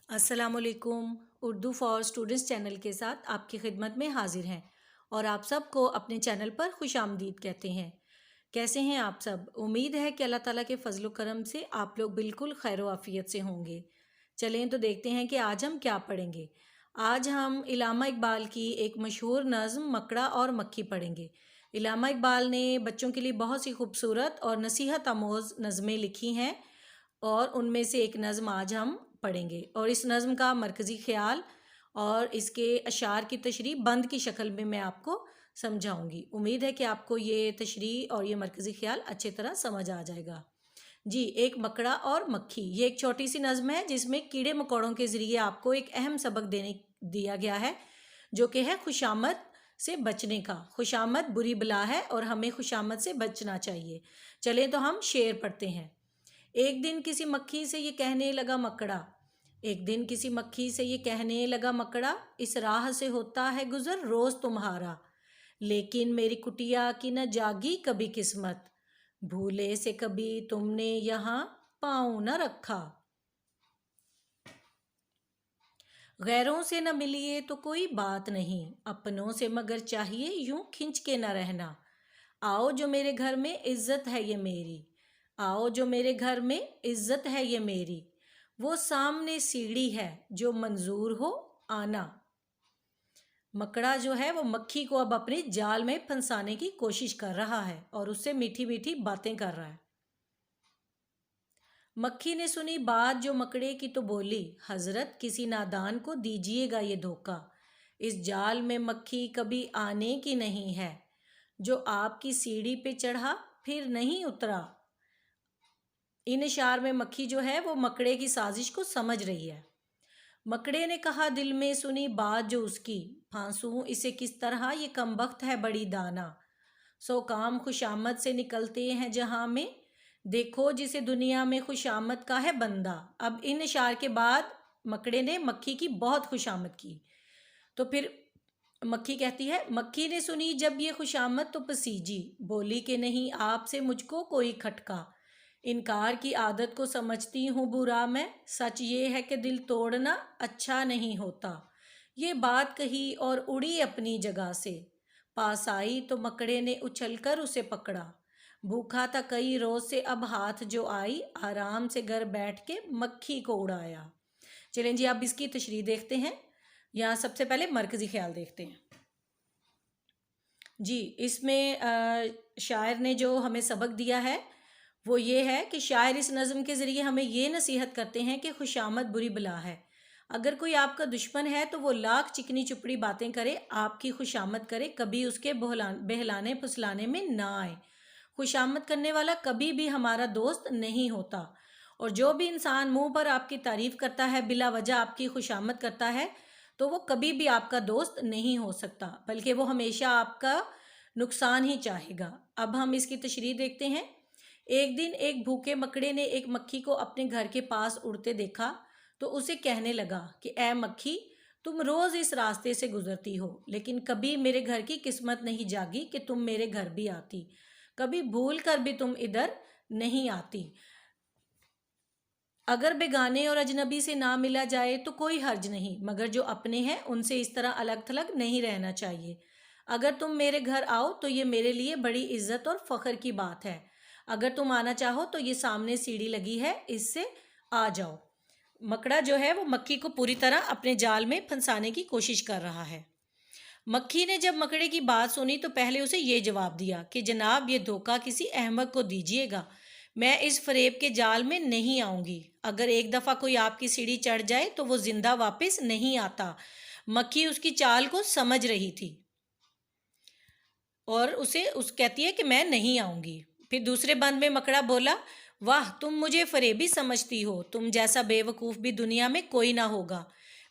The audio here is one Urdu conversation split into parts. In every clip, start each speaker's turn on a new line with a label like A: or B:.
A: السلام علیکم۔ اردو فار اسٹوڈنٹس چینل کے ساتھ آپ کی خدمت میں حاضر ہیں اور آپ سب کو اپنے چینل پر خوش آمدید کہتے ہیں۔ کیسے ہیں آپ سب؟ امید ہے کہ اللہ تعالیٰ کے فضل و کرم سے آپ لوگ بالکل خیر و عافیت سے ہوں گے۔ چلیں تو دیکھتے ہیں کہ آج ہم کیا پڑھیں گے۔ آج ہم علامہ اقبال کی ایک مشہور نظم مکڑا اور مکھی پڑھیں گے۔ علامہ اقبال نے بچوں کے لیے بہت سی خوبصورت اور نصیحت آموز نظمیں لکھی ہیں اور ان میں سے ایک نظم آج ہم پڑھیں گے، اور اس نظم کا مرکزی خیال اور اس کے اشعار کی تشریح بند کی شکل میں آپ کو سمجھاؤں گی۔ امید ہے کہ آپ کو یہ تشریح اور یہ مرکزی خیال اچھی طرح سمجھ آ جائے گا۔ جی، ایک مکڑا اور مکھی، یہ ایک چھوٹی سی نظم ہے جس میں کیڑے مکوڑوں کے ذریعے آپ کو ایک اہم سبق دیا گیا ہے، جو کہ ہے خوشامد سے بچنے کا۔ خوشامد بری بلا ہے اور ہمیں خوشامد سے بچنا چاہیے۔ چلیں تو ہم شعر پڑھتے ہیں۔ ایک دن کسی مکھی سے یہ کہنے لگا مکڑا، ایک دن کسی مکھی سے یہ کہنے لگا مکڑا، اس راہ سے ہوتا ہے گزر روز تمہارا، لیکن میری کٹیا کی نہ جاگی کبھی قسمت، بھولے سے کبھی تم نے یہاں پاؤں نہ رکھا۔ غیروں سے نہ ملیے تو کوئی بات نہیں، اپنوں سے مگر چاہیے یوں کھنچ کے نہ رہنا۔ آؤ جو میرے گھر میں عزت ہے یہ میری، آؤ جو میرے گھر میں عزت ہے یہ میری، وہ سامنے سیڑھی ہے جو منظور ہو آنا۔ مکڑا جو ہے وہ مکھی کو اب اپنے جال میں پھنسانے کی کوشش کر رہا ہے اور اس سے میٹھی میٹھی باتیں کر رہا ہے۔ مکھی نے سنی بات جو مکڑے کی تو بولی، حضرت کسی نادان کو دیجیے گا یہ دھوکا، اس جال میں مکھی کبھی آنے کی نہیں ہے، جو آپ کی سیڑھی پہ چڑھا پھر نہیں اترا۔ ان اشعار میں مکھی جو ہے وہ مکڑے کی سازش کو سمجھ رہی ہے۔ مکڑے نے کہا دل میں سنی بات جو اس کی، پھانسوں اسے کس طرح یہ کمبخت ہے بڑی دانا، سو کام خوشامد سے نکلتے ہیں جہاں میں، دیکھو جسے دنیا میں خوشامد کا ہے بندہ۔ اب ان اشعار کے بعد مکڑے نے مکھی کی بہت خوشامد کی، تو پھر مکھی کہتی ہے، مکھی نے سنی جب یہ خوشامد تو پسیجی، بولی کہ نہیں آپ سے مجھ کو کوئی کھٹکا، انکار کی عادت کو سمجھتی ہوں برا میں، سچ یہ ہے کہ دل توڑنا اچھا نہیں ہوتا۔ یہ بات کہی اور اڑی اپنی جگہ سے، پاس آئی تو مکڑے نے اچھل کر اسے پکڑا، بھوکا تھا کئی روز سے اب ہاتھ جو آئی، آرام سے گھر بیٹھ کے مکھی کو اڑایا۔ چلیں جی اب اس کی تشریح دیکھتے ہیں۔ یہاں سب سے پہلے مرکزی خیال دیکھتے ہیں۔ جی، اس میں شاعر نے جو ہمیں سبق دیا ہے وہ یہ ہے کہ شاعر اس نظم کے ذریعے ہمیں یہ نصیحت کرتے ہیں کہ خوشامد بری بلا ہے۔ اگر کوئی آپ کا دشمن ہے تو وہ لاکھ چکنی چپڑی باتیں کرے، آپ کی خوشامد کرے، کبھی اس کے بہلانے پھسلانے میں نہ آئے۔ خوشامد کرنے والا کبھی بھی ہمارا دوست نہیں ہوتا، اور جو بھی انسان منہ پر آپ کی تعریف کرتا ہے، بلا وجہ آپ کی خوشامد کرتا ہے، تو وہ کبھی بھی آپ کا دوست نہیں ہو سکتا، بلکہ وہ ہمیشہ آپ کا نقصان ہی چاہے گا۔ اب ہم اس کی تشریح دیکھتے ہیں۔ ایک دن ایک بھوکے مکڑے نے ایک مکھی کو اپنے گھر کے پاس اڑتے دیکھا تو اسے کہنے لگا کہ اے مکھی، تم روز اس راستے سے گزرتی ہو، لیکن کبھی میرے گھر کی قسمت نہیں جاگی کہ تم میرے گھر بھی آتی، کبھی بھول کر بھی تم ادھر نہیں آتی۔ اگر بیگانے اور اجنبی سے نہ ملا جائے تو کوئی حرج نہیں، مگر جو اپنے ہیں ان سے اس طرح الگ تھلگ نہیں رہنا چاہیے۔ اگر تم میرے گھر آؤ تو یہ میرے لیے بڑی عزت اور فخر کی بات ہے، اگر تم آنا چاہو تو یہ سامنے سیڑھی لگی ہے، اس سے آ جاؤ۔ مکڑا جو ہے وہ مکھی کو پوری طرح اپنے جال میں پھنسانے کی کوشش کر رہا ہے۔ مکھی نے جب مکڑے کی بات سنی تو پہلے اسے یہ جواب دیا کہ جناب یہ دھوکہ کسی احمق کو دیجیے گا، میں اس فریب کے جال میں نہیں آؤں گی، اگر ایک دفعہ کوئی آپ کی سیڑھی چڑھ جائے تو وہ زندہ واپس نہیں آتا۔ مکھی اس کی چال کو سمجھ رہی تھی اور کہتی ہے کہ میں نہیں آؤں گی۔ پھر دوسرے بند میں مکڑا بولا، واہ تم مجھے فریبی سمجھتی ہو، تم جیسا بے وقوف بھی دنیا میں کوئی نہ ہوگا،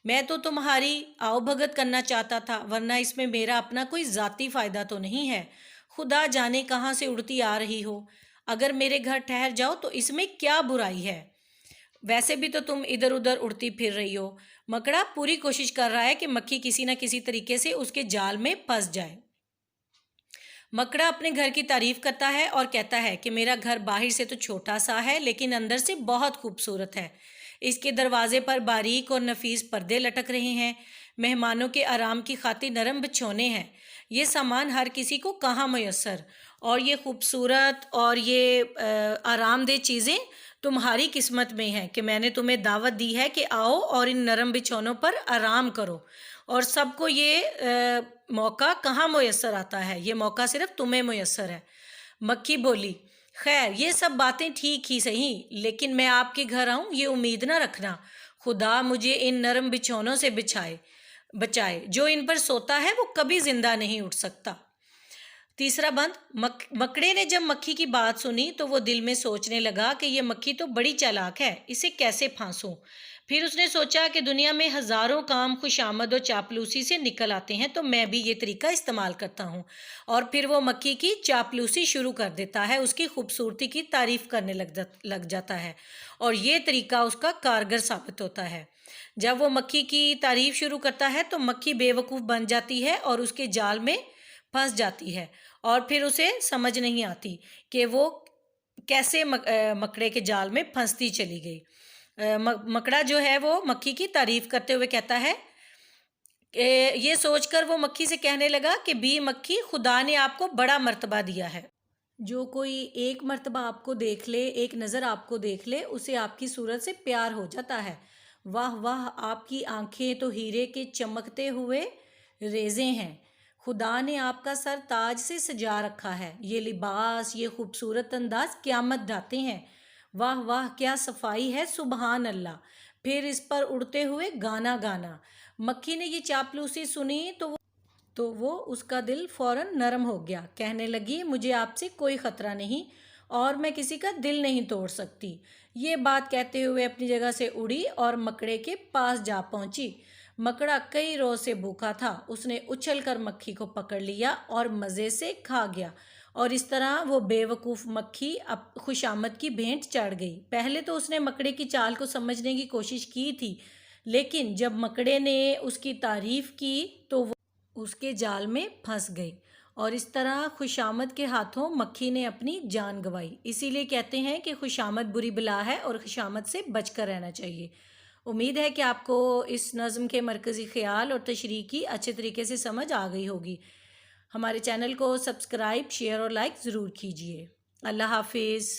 A: میں تو تمہاری آؤ بھگت کرنا چاہتا تھا، ورنہ اس میں میرا اپنا کوئی ذاتی فائدہ تو نہیں ہے، خدا جانے کہاں سے اڑتی آ رہی ہو، اگر میرے گھر ٹھہر جاؤ تو اس میں کیا برائی ہے، ویسے بھی تو تم ادھر ادھر اڑتی پھر رہی ہو۔ مکڑا پوری کوشش کر رہا ہے کہ مکھی کسی نہ کسی طریقے سے اس کے جال میں پھنس جائے۔ مکڑا اپنے گھر کی تعریف کرتا ہے اور کہتا ہے کہ میرا گھر باہر سے تو چھوٹا سا ہے لیکن اندر سے بہت خوبصورت ہے، اس کے دروازے پر باریک اور نفیس پردے لٹک رہے ہیں، مہمانوں کے آرام کی خاطر نرم بچھونے ہیں۔ یہ سامان ہر کسی کو کہاں میسر، اور یہ خوبصورت اور یہ آرام دہ چیزیں تمہاری قسمت میں ہیں کہ میں نے تمہیں دعوت دی ہے کہ آؤ اور ان نرم بچھونوں پر آرام کرو، اور سب کو یہ موقع کہاں میسر آتا ہے، یہ موقع صرف تمہیں میسر ہے۔ مکھی بولی، خیر یہ سب باتیں ٹھیک ہی صحیح، لیکن میں آپ کے گھر آؤں یہ امید نہ رکھنا خدا مجھے ان نرم بچھونوں سے بچائے، جو ان پر سوتا ہے وہ کبھی زندہ نہیں اٹھ سکتا۔ تیسرا بند، مکڑے نے جب مکھی کی بات سنی تو وہ دل میں سوچنے لگا کہ یہ مکھی تو بڑی چالاک ہے، اسے کیسے پھانسوں۔ پھر اس نے سوچا کہ دنیا میں ہزاروں کام خوشامد اور چاپلوسی سے نکل آتے ہیں، تو میں بھی یہ طریقہ استعمال کرتا ہوں۔ اور پھر وہ مکھی کی چاپلوسی شروع کر دیتا ہے، اس کی خوبصورتی کی تعریف کرنے لگ جاتا ہے، اور یہ طریقہ اس کا کارگر ثابت ہوتا ہے۔ جب وہ مکھی کی تعریف شروع کرتا ہے تو مکھی بے وقوف بن جاتی ہے اور اس کے جال میں پھنس جاتی ہے، اور پھر اسے سمجھ نہیں آتی کہ وہ کیسے مکڑے کے جال میں پھنستی چلی گئی۔ مکڑا جو ہے وہ مکھی کی تعریف کرتے ہوئے کہتا ہے کہ یہ سوچ کر وہ مکھی سے کہنے لگا کہ بی مکھی، خدا نے آپ کو بڑا مرتبہ دیا ہے۔ جو کوئی ایک مرتبہ آپ کو دیکھ لے، ایک نظر آپ کو دیکھ لے، اسے آپ کی صورت سے پیار ہو جاتا ہے۔ واہ واہ، آپ کی آنکھیں تو ہیرے کے چمکتے ہوئے ریزے ہیں۔ خدا نے آپ کا سر تاج سے سجا رکھا ہے، یہ لباس، یہ خوبصورت انداز قیامت ڈھاتے ہیں۔ واہ واہ، کیا صفائی ہے، سبحان اللہ۔ پھر اس پر اڑتے ہوئے گانا گانا۔ مکھی نے یہ چاپلوسی سنی تو وہ اس کا دل فوراً نرم ہو گیا، کہنے لگی مجھے آپ سے کوئی خطرہ نہیں اور میں کسی کا دل نہیں توڑ سکتی۔ یہ بات کہتے ہوئے اپنی جگہ سے اڑی اور مکڑے کے پاس جا پہنچی۔ مکڑا کئی روز سے بھوکا تھا، اس نے اچھل کر مکھی کو پکڑ لیا اور مزے سے کھا گیا، اور اس طرح وہ بے وقوف مکھی خوشامد کی بھینٹ چڑھ گئی۔ پہلے تو اس نے مکڑے کی چال کو سمجھنے کی کوشش کی تھی، لیکن جب مکڑے نے اس کی تعریف کی تو وہ اس کے جال میں پھنس گئی، اور اس طرح خوشامد کے ہاتھوں مکھی نے اپنی جان گنوائی۔ اسی لیے کہتے ہیں کہ خوشامد بری بلا ہے اور خوشامد سے بچ کر رہنا چاہیے۔ امید ہے کہ آپ کو اس نظم کے مرکزی خیال اور تشریح کی اچھے طریقے سے سمجھ آ گئی ہوگی۔ ہمارے چینل کو سبسکرائب، شیئر اور لائک ضرور کیجیے۔ اللہ حافظ۔